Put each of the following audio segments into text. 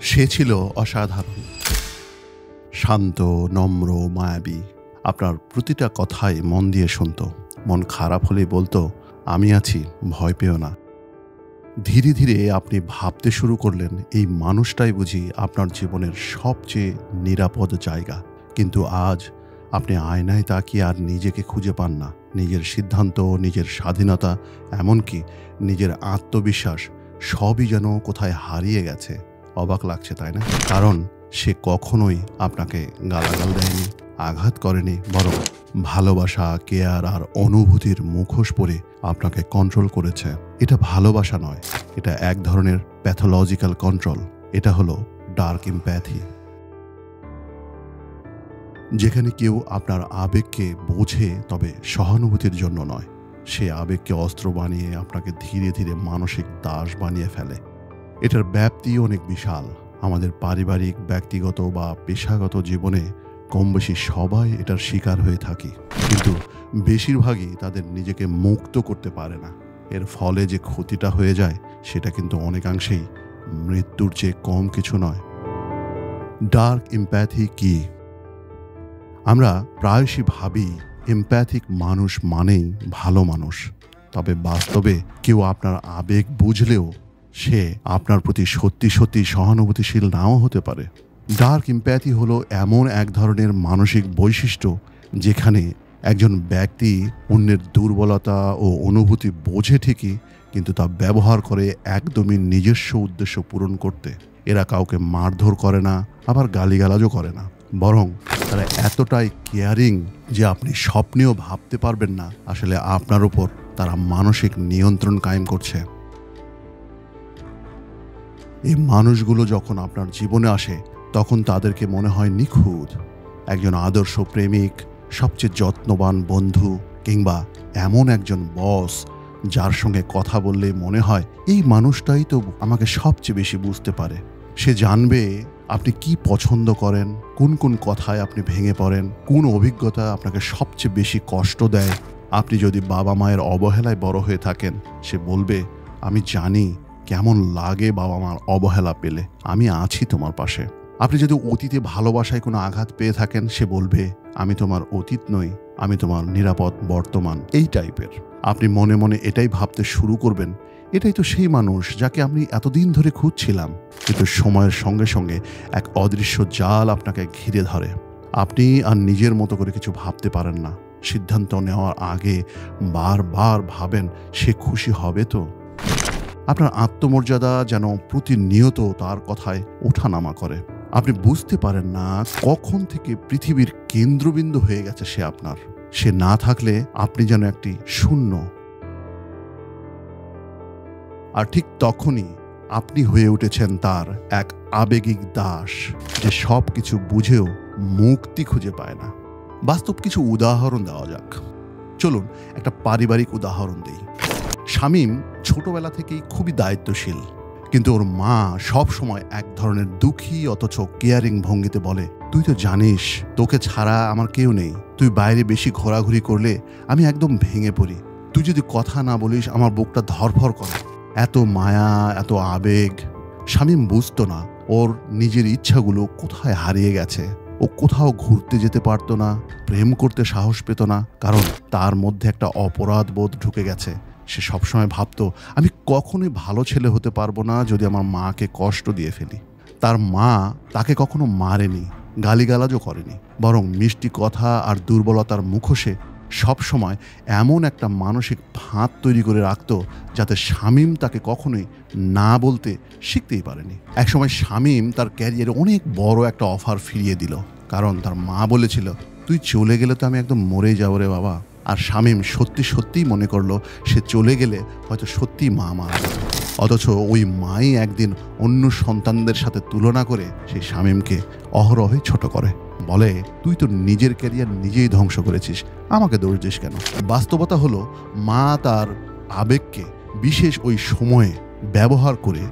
সে ছিল অসাধারণ, শান্ত, নম্র, মায়াবী। আপনার প্রতিটা কথাই মন দিয়ে শুনত। মন খারাপ হলেই বলতো, আমি আছি, ভয় পেও না। ধীরে ধীরে আপনি ভাবতে শুরু করলেন, এই মানুষটাই বুঝি আপনার জীবনের সবচেয়ে নিরাপদ জায়গা। কিন্তু আজ আপনি আয়নায় তাকিয়ে আর নিজেকে খুঁজে পান না। নিজের সিদ্ধান্ত, নিজের স্বাধীনতা, এমনকি নিজের আত্মবিশ্বাস সবই যেন কোথায় হারিয়ে গেছে। অবাক লাগছে, তাই না? কারণ সে কখনোই আপনাকে গালাগাল দেয়নি, আঘাত করেনি, বরং ভালোবাসা, কেয়ার আর অনুভূতির মুখোশ পরে আপনাকে কন্ট্রোল করেছে। এটা ভালোবাসা নয়, এটা এক ধরনের প্যাথোলজিক্যাল কন্ট্রোল। এটা হলো ডার্ক এমপ্যাথি, যেখানে কেউ আপনার আবেগকে বোঝে, তবে সহানুভূতির জন্য নয়। সে আবেগকে অস্ত্র বানিয়ে আপনাকে ধীরে ধীরে মানসিক দাস বানিয়ে ফেলে। এটার ব্যাপ্তি অনেক বিশাল। আমাদের পারিবারিক, ব্যক্তিগত বা পেশাগত জীবনে কম বেশি সবাই এটার শিকার হয়ে থাকি, কিন্তু বেশিরভাগই তাদের নিজেকে মুক্ত করতে পারে না। এর ফলে যে ক্ষতিটা হয়ে যায় সেটা কিন্তু অনেকাংশেই মৃত্যুর চেয়ে কম কিছু নয়। ডার্ক এমপ্যাথি কি? আমরা প্রায়শই ভাবি এমপ্যাথিক মানুষ মানেই ভালো মানুষ। তবে বাস্তবে কেউ আপনার আবেগ বুঝলেও সে আপনার প্রতি সত্যি সত্যি সহানুভূতিশীল নাও হতে পারে। ডার্ক এমপ্যাথি হলো এমন এক ধরনের মানসিক বৈশিষ্ট্য যেখানে একজন ব্যক্তি অন্যের দুর্বলতা ও অনুভূতি বোঝে ঠিকই, কিন্তু তা ব্যবহার করে একদমই নিজস্ব উদ্দেশ্য পূরণ করতে। এরা কাউকে মারধর করে না, আবার গালিগালাজও করে না, বরং তারা এতটাই কেয়ারিং যে আপনি স্বপ্নেও ভাবতে পারবেন না আসলে আপনার উপর তারা মানসিক নিয়ন্ত্রণ কায়েম করছে। এই মানুষগুলো যখন আপনার জীবনে আসে তখন তাদেরকে মনে হয় নিখুঁত, একজন আদর্শ প্রেমিক, সবচেয়ে যত্নবান বন্ধু, কিংবা এমন একজন বস যার সঙ্গে কথা বললে মনে হয় এই মানুষটাই তো আমাকে সবচেয়ে বেশি বুঝতে পারে। সে জানবে আপনি কি পছন্দ করেন, কোন কোন কথায় আপনি ভেঙে পড়েন, কোন অভিজ্ঞতা আপনাকে সবচেয়ে বেশি কষ্ট দেয়। আপনি যদি বাবা মায়ের অবহেলায় বড় হয়ে থাকেন, সে বলবে, আমি জানি কেমন লাগে বাবা মার অবহেলা পেলে, আমি আছি তোমার পাশে। আপনি যদি অতীতে ভালোবাসায় কোনো আঘাত পেয়ে থাকেন, সে বলবে, আমি তোমার অতীত নই, আমি তোমার নিরাপদ বর্তমান। এই টাইপের। আপনি মনে মনে এটাই ভাবতে শুরু করবেন, এটাই তো সেই মানুষ যাকে আমি এতদিন ধরে খুঁজছিলাম। কিন্তু সময়ের সঙ্গে সঙ্গে এক অদৃশ্য জাল আপনাকে ঘিরে ধরে। আপনি আর নিজের মতো করে কিছু ভাবতে পারেন না। সিদ্ধান্ত নেওয়ার আগে বারবার ভাবেন, সে খুশি হবে তো? আপনার আত্মমর্যাদা যেন প্রতিনিয়ত তার কথায় ওঠানামা করে। আপনি বুঝতে পারেন না কখন থেকে পৃথিবীর কেন্দ্রবিন্দু হয়ে গেছে সে আপনার। সে না থাকলে আপনি যেন একটি শূন্য। আর ঠিক তখনই আপনি হয়ে উঠেছেন তার এক আবেগিক দাস, যে সব কিছু বুঝেও মুক্তি খুঁজে পায় না। বাস্তব কিছু উদাহরণ দেওয়া যাক। চলুন একটা পারিবারিক উদাহরণ দিই। শামীম ছোটবেলা থেকেই খুবই দায়িত্বশীল, কিন্তু ওর মা সব সময় এক ধরনের দুঃখী অথচ কেয়ারিং ভঙ্গিতে বলে, তুই তো জানিস তোকে ছাড়া আমার কেউ নেই, তুই বাইরে বেশি ঘোরাঘুরি করলে আমি একদম ভেঙে পড়ি, তুই যদি কথা না বলিস আমার বুকটা ধরফর করে। এত মায়া, এত আবেগ। শামীম বুঝতো না ওর নিজের ইচ্ছাগুলো কোথায় হারিয়ে গেছে। ও কোথাও ঘুরতে যেতে পারতো না, প্রেম করতে সাহস পেত না, কারণ তার মধ্যে একটা অপরাধ বোধ ঢুকে গেছে। সে সবসময় ভাবতো, আমি কখনোই ভালো ছেলে হতে পারবো না যদি আমার মাকে কষ্ট দিয়ে ফেলি। তার মা তাকে কখনো মারেনি, গালিগালাজও করেনি, বরং মিষ্টি কথা আর দুর্বলতার মুখোশে সবসময় এমন একটা মানসিক ফাঁদ তৈরি করে রাখত যাতে শামীম তাকে কখনোই না বলতে শিখতেই পারেনি। একসময় শামীম তার ক্যারিয়ারে অনেক বড় একটা অফার ফিরিয়ে দিল, কারণ তার মা বলেছিল, তুই চলে গেলে তো আমি একদম মরে যাবো রে বাবা। আর শামীম সত্যি সত্যিই মনে করলো সে চলে গেলে হয়তো সত্যিই মা মারা যাবে। অথচ ওই মাই একদিন অন্য সন্তানদের সাথে তুলনা করে সেই শামীমকে অহরহে ছোট করে, বলে, তুই তো নিজের ক্যারিয়ার নিজেই ধ্বংস করেছিস, আমাকে দোষ দিস কেন? বাস্তবতা হলো, মা তার আবেগকে বিশেষ ওই সময়ে ব্যবহার করে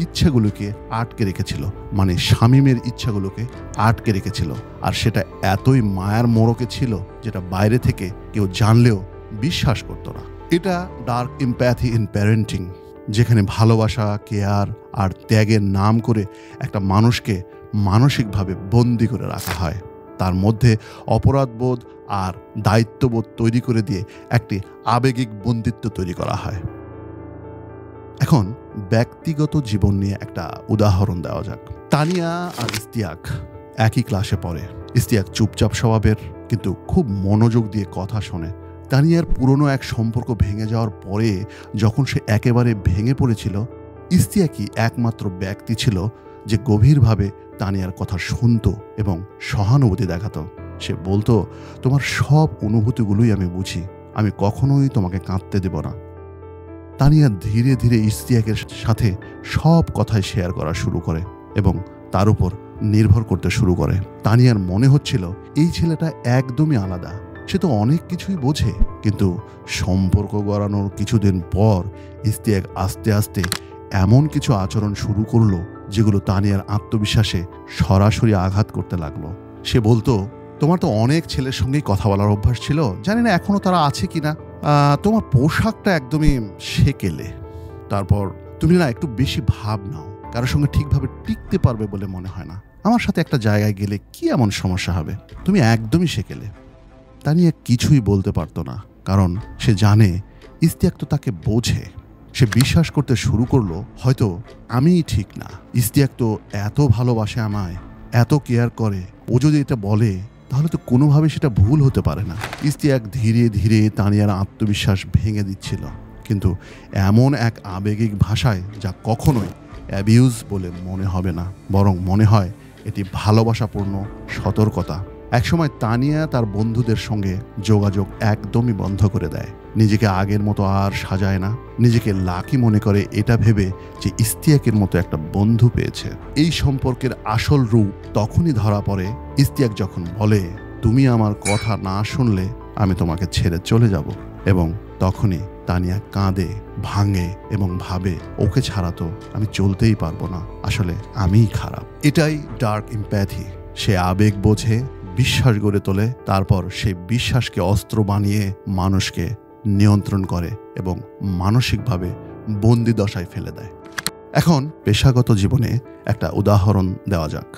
ইচ্ছাগুলোকে আটকে রেখেছিল, মানে শামীমের ইচ্ছাগুলোকে আটকে রেখেছিল। আর সেটা এতই মায়ার মোড়কে ছিল যেটা বাইরে থেকে কেউ জানলেও বিশ্বাস করত না। এটা ডার্ক এমপ্যাথি ইন প্যারেন্টিং। যেখানে ভালোবাসা, কেয়ার আর ত্যাগের নাম করে একটা মানুষকে মানসিকভাবে বন্দি করে রাখা হয়। তার মধ্যে অপরাধবোধ আর দায়িত্ববোধ তৈরি করে দিয়ে একটি আবেগিক বন্দিত্ব তৈরি করা হয়। এখন ব্যক্তিগত জীবন নিয়ে একটা উদাহরণ দেওয়া যাক। তানিয়া আর ইস্তিয়াক একই ক্লাসে পড়ে। ইস্তিয়াক চুপচাপ স্বভাবের, কিন্তু খুব মনোযোগ দিয়ে কথা শোনে। তানিয়ার পুরনো এক সম্পর্ক ভেঙে যাওয়ার পরে যখন সে একেবারে ভেঙে পড়েছিল, ইস্তিয়াকই একমাত্র ব্যক্তি ছিল যে গভীরভাবে তানিয়ার কথা শুনত এবং সহানুভূতি দেখাতো। সে বলতো, তোমার সব অনুভূতিগুলোই আমি বুঝি, আমি কখনোই তোমাকে কাঁদতে দেব না। তানিয়া ধীরে ধীরে ইস্তিয়াকের সাথে সব কথাই শেয়ার করা শুরু করে এবং তার উপর নির্ভর করতে শুরু করে। তানিয়ার মনে হচ্ছিল এই ছেলেটা একদমই আলাদা, সে তো অনেক কিছুই বোঝে। কিন্তু সম্পর্ক গড়ানোর কিছুদিন পর ইস্তিয়াক আস্তে আস্তে এমন কিছু আচরণ শুরু করলো যেগুলো তানিয়ার আত্মবিশ্বাসে সরাসরি আঘাত করতে লাগলো। সে বলতো, তোমার তো অনেক ছেলের সঙ্গেই কথা বলার অভ্যাস ছিল, জানি না এখনো তারা আছে কিনা। তোমার পোশাকটা একদমই সেকেলে। তারপর তুমি না একটু বেশি ভাব নাও, কারোর সঙ্গে ঠিকভাবে টিকতে পারবে বলে মনে হয় না। আমার সাথে একটা জায়গায় গেলে কি এমন সমস্যা হবে? তুমি একদমই সেকেলে। তানিয়া কিছুই বলতে পারতো না, কারণ সে জানে ইস্তিয়াক তো তাকে বোঝে। সে বিশ্বাস করতে শুরু করলো, হয়তো আমিই ঠিক না। ইস্তিয়াক তো এত ভালোবাসে আমায়, এত কেয়ার করে, ও যদি এটা বলে তাহলে তো কোনোভাবে সেটা ভুল হতে পারে না। ইস্তিয়াক ধীরে ধীরে তানিয়ার আত্মবিশ্বাস ভেঙে দিচ্ছিল, কিন্তু এমন এক আবেগিক ভাষায় যা কখনোই অ্যাবিউজ বলে মনে হবে না, বরং মনে হয় এটি ভালোবাসাপূর্ণ সতর্কতা। একসময় তানিয়া তার বন্ধুদের সঙ্গে যোগাযোগ একদমই বন্ধ করে দেয়। নিজেকে আগের মতো আর সাজায় না, নিজেকে লাকি মনে করে এটা ভেবে যে ইস্তিয়াকের মতো একটা বন্ধু পেয়েছে। এই সম্পর্কের আসল রূপ তখনই ধরা পড়ে ইস্তিয়াক যখন বলে, তুমি আমার কথা না শুনলে আমি তোমাকে ছেড়ে চলে যাব। এবং তখনই তানিয়া কাঁদে, ভাঙে এবং ভাবে, ওকে ছাড়া তো আমি চলতেই পারবো না, আসলে আমিই খারাপ। এটাই ডার্ক এমপ্যাথি। সে আবেগ বোঝে, বিশ্বাস গড়ে তোলে, তারপর সেই বিশ্বাসকে অস্ত্র বানিয়ে মানুষকে নিয়ন্ত্রণ করে এবং মানসিকভাবে বন্দি দশায় ফেলে দেয়। এখন পেশাগত জীবনে একটা উদাহরণ দেওয়া যাক।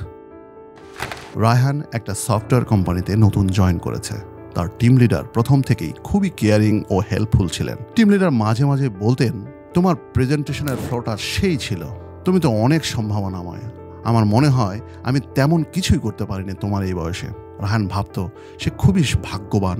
রায়হান একটা সফটওয়্যার কোম্পানিতে নতুন জয়েন করেছে। তার টিম লিডার প্রথম থেকেই খুবই কেয়ারিং ও হেল্পফুল ছিলেন। টিম লিডার মাঝে মাঝে বলতেন, তোমার প্রেজেন্টেশনের ফ্লোটা সেই ছিল, তুমি তো অনেক সম্ভাবনাময়, আমার মনে হয় আমি তেমন কিছুই করতে পারিনি তোমার এই বয়সে। রায়হান ভাবত সে খুবই ভাগ্যবান,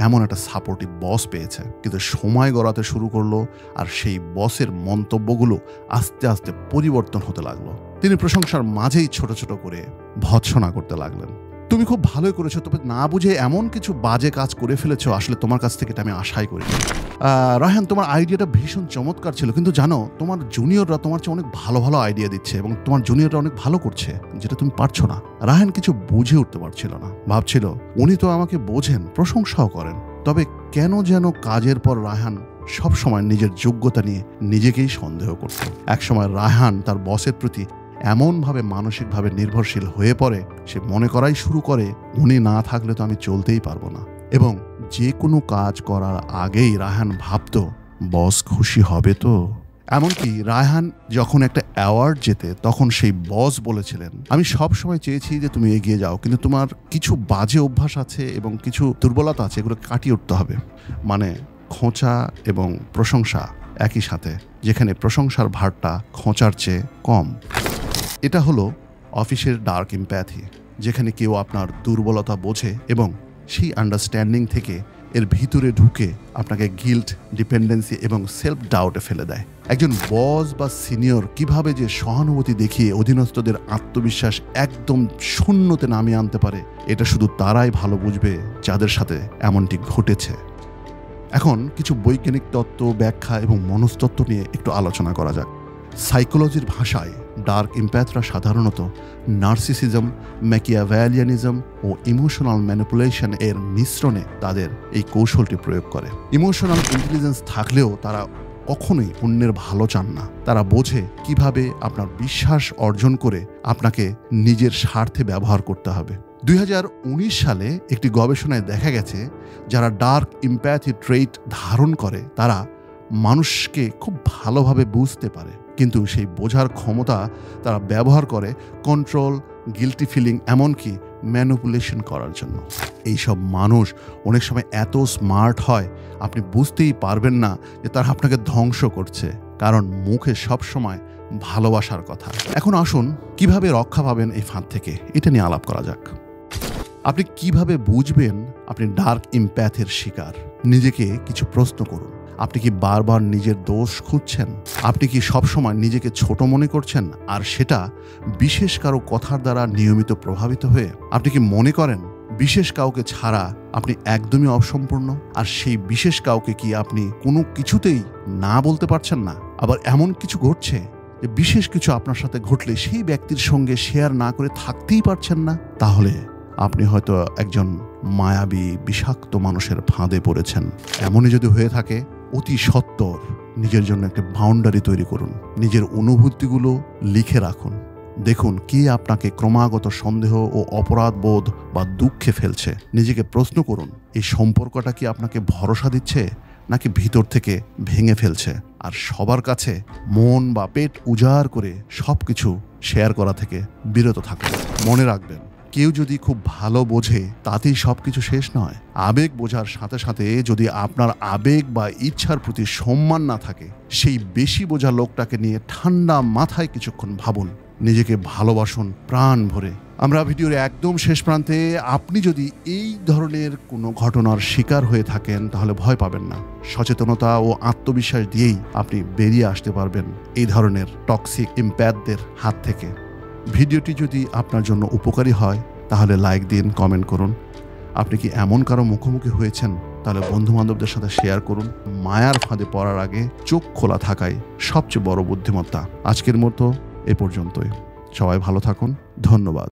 এমন একটা সাপোর্টিভ বস পেয়েছে। কিন্তু সময় গড়াতে শুরু করলো আর সেই বসের মন্তব্যগুলো আস্তে আস্তে পরিবর্তন হতে লাগলো। তিনি প্রশংসার মাঝেই ছোট ছোট করে ভৎসনা করতে লাগলেন। তুমি খুব ভালোই করেছো, তবে না বুঝে এমন কিছু বাজে কাজ করে ফেলেছো, আসলে তোমার কাছ থেকে এটা আমি আশাই করি। রায়হান, তোমার আইডিয়াটা ভীষণ চমৎকার ছিল, কিন্তু জানো তোমার জুনিয়ররা তোমার চেয়ে অনেক ভালো ভালো আইডিয়া দিচ্ছে এবং তোমার জুনিয়ররা অনেক ভালো করছে, যেটা তুমি পারছো না। রায়হান কিছু বুঝে উঠতে পারছিল না। ভাবছিল, উনি তো আমাকে বোঝেন, প্রশংসাও করেন, তবে কেন যেন কাজের পর রায়হান সব সময় নিজের যোগ্যতা নিয়ে নিজেকেই সন্দেহ করত। একসময় রায়হান তার বসের প্রতি এমনভাবে মানসিকভাবে নির্ভরশীল হয়ে পড়ে, সে মনে করাই শুরু করে, উনি না থাকলে তো আমি চলতেই পারবো না। এবং যে কোনো কাজ করার আগেই রায়হান ভাবত, বস খুশি হবে তো। এমনকি রায়হান যখন একটা অ্যাওয়ার্ড জেতে, তখন সেই বস বলেছিলেন, আমি সব সময় চেয়েছি যে তুমি এগিয়ে যাও, কিন্তু তোমার কিছু বাজে অভ্যাস আছে এবং কিছু দুর্বলতা আছে, এগুলো কাটিয়ে উঠতে হবে। মানে খোঁচা এবং প্রশংসা একই সাথে, যেখানে প্রশংসার ভারটা খোঁচার চেয়ে কম। এটা হলো অফিসের ডার্ক এমপ্যাথি, যেখানে কেউ আপনার দুর্বলতা বোঝে এবং সেই আন্ডারস্ট্যান্ডিং থেকে এর ভিতরে ঢুকে আপনাকে গিল্ট, ডিপেন্ডেন্সি এবং সেলফ ডাউটে ফেলে দেয়। একজন বস বা সিনিয়র কিভাবে যে সহানুভূতি দেখিয়ে অধীনস্থদের আত্মবিশ্বাস একদম শূন্যতে নামিয়ে আনতে পারে, এটা শুধু তারাই ভালো বুঝবে যাদের সাথে এমনটি ঘটেছে। এখন কিছু বৈজ্ঞানিক তত্ত্ব, ব্যাখ্যা এবং মনস্তত্ত্ব নিয়ে একটু আলোচনা করা যাক। সাইকোলজির ভাষায় ডার্ক এমপ্যাথরা সাধারণত নার্সিসিজম, ম্যাকিয়াভেলিয়ানিজম ও ইমোশনাল ম্যানিপুলেশন এর মিশ্রণে তাদের এই কৌশলটি প্রয়োগ করে। ইমোশনাল ইন্টেলিজেন্স থাকলেও তারা কখনোই অন্যের ভালো চান না। তারা বোঝে কিভাবে আপনার বিশ্বাস অর্জন করে আপনাকে নিজের স্বার্থে ব্যবহার করতে হবে। 2019 সালে একটি গবেষণায় দেখা গেছে, যারা ডার্ক এমপ্যাথি ট্রেইট ধারণ করে তারা মানুষকে খুব ভালোভাবে বুঝতে পারে, কিন্তু সেই বোঝার ক্ষমতা তারা ব্যবহার করে কন্ট্রোল, গিল্টি ফিলিং, এমনকি ম্যানিপুলেশন করার জন্য। এইসব মানুষ অনেক সময় এত স্মার্ট হয় আপনি বুঝতেই পারবেন না যে তারা আপনাকে ধ্বংস করছে, কারণ মুখে সবসময় ভালোবাসার কথা। এখন আসুন কিভাবে রক্ষা পাবেন এই ফাঁদ থেকে, এটা নিয়ে আলাপ করা যাক। আপনি কিভাবে বুঝবেন আপনি ডার্ক এমপ্যাথের শিকার? নিজেকে কিছু প্রশ্ন করুন। আপনি কি বারবার নিজের দোষ খুঁজছেন? আপনি কি সবসময় নিজেকে ছোট মনে করছেন, আর সেটা বিশেষ কারো কথার দ্বারা নিয়মিত প্রভাবিত হয়ে? আপনি কি মনে করেন বিশেষ কাউকে ছাড়া আপনি একদমই অসম্পূর্ণ, আর সেই বিশেষ কাউকে কি আপনি কোনো কিছুতেই না বলতে পারছেন না? আবার এমন কিছু ঘটছে যে বিশেষ কিছু আপনার সাথে ঘটলে সেই ব্যক্তির সঙ্গে শেয়ার না করে থাকতেই পারছেন না? তাহলে আপনি হয়তো একজন মায়াবী বিষাক্ত মানুষের ফাঁদে পড়েছেন। এমনই যদি হয়ে থাকে, অতি সত্বর নিজের জন্য একটা বাউন্ডারি তৈরি করুন। নিজের অনুভূতিগুলো লিখে রাখুন। দেখুন কে আপনাকে ক্রমাগত সন্দেহ ও অপরাধ বোধ বা দুঃখে ফেলছে। নিজেকে প্রশ্ন করুন, এই সম্পর্কটা কি আপনাকে ভরসা দিচ্ছে নাকি ভিতর থেকে ভেঙে ফেলছে? আর সবার কাছে মন বা পেট উজাড় করে সবকিছু শেয়ার করা থেকে বিরত থাকুন। মনে রাখবেন, কেউ যদি খুব ভালো বোঝে তাতেই সবকিছু শেষ নয়। আবেগ বোঝার সাথে সাথে যদি আপনার আবেগ বা ইচ্ছার প্রতি সম্মান না থাকে, সেই বেশি বোঝা লোকটাকে নিয়ে ঠান্ডা মাথায় কিছুক্ষণ ভাবুন। নিজেকে ভালোবাসুন প্রাণ ভরে। আমরা ভিডিওর একদম শেষ প্রান্তে, আপনি যদি এই ধরনের কোনো ঘটনার শিকার হয়ে থাকেন তাহলে ভয় পাবেন না। সচেতনতা ও আত্মবিশ্বাস দিয়েই আপনি বেরিয়ে আসতে পারবেন এই ধরনের টক্সিক এমপ্যাথদের হাত থেকে। ভিডিওটি যদি আপনার জন্য উপকারী হয় তাহলে লাইক দিন, কমেন্ট করুন। আপনি কি এমন কারো মুখোমুখি হয়েছেন? তাহলে বন্ধুবান্ধবদের সাথে শেয়ার করুন। মায়ার ফাঁদে পড়ার আগে চোখ খোলা থাকাই সবচেয়ে বড় বুদ্ধিমত্তা। আজকের মতো এ পর্যন্তই। সবাই ভালো থাকুন। ধন্যবাদ।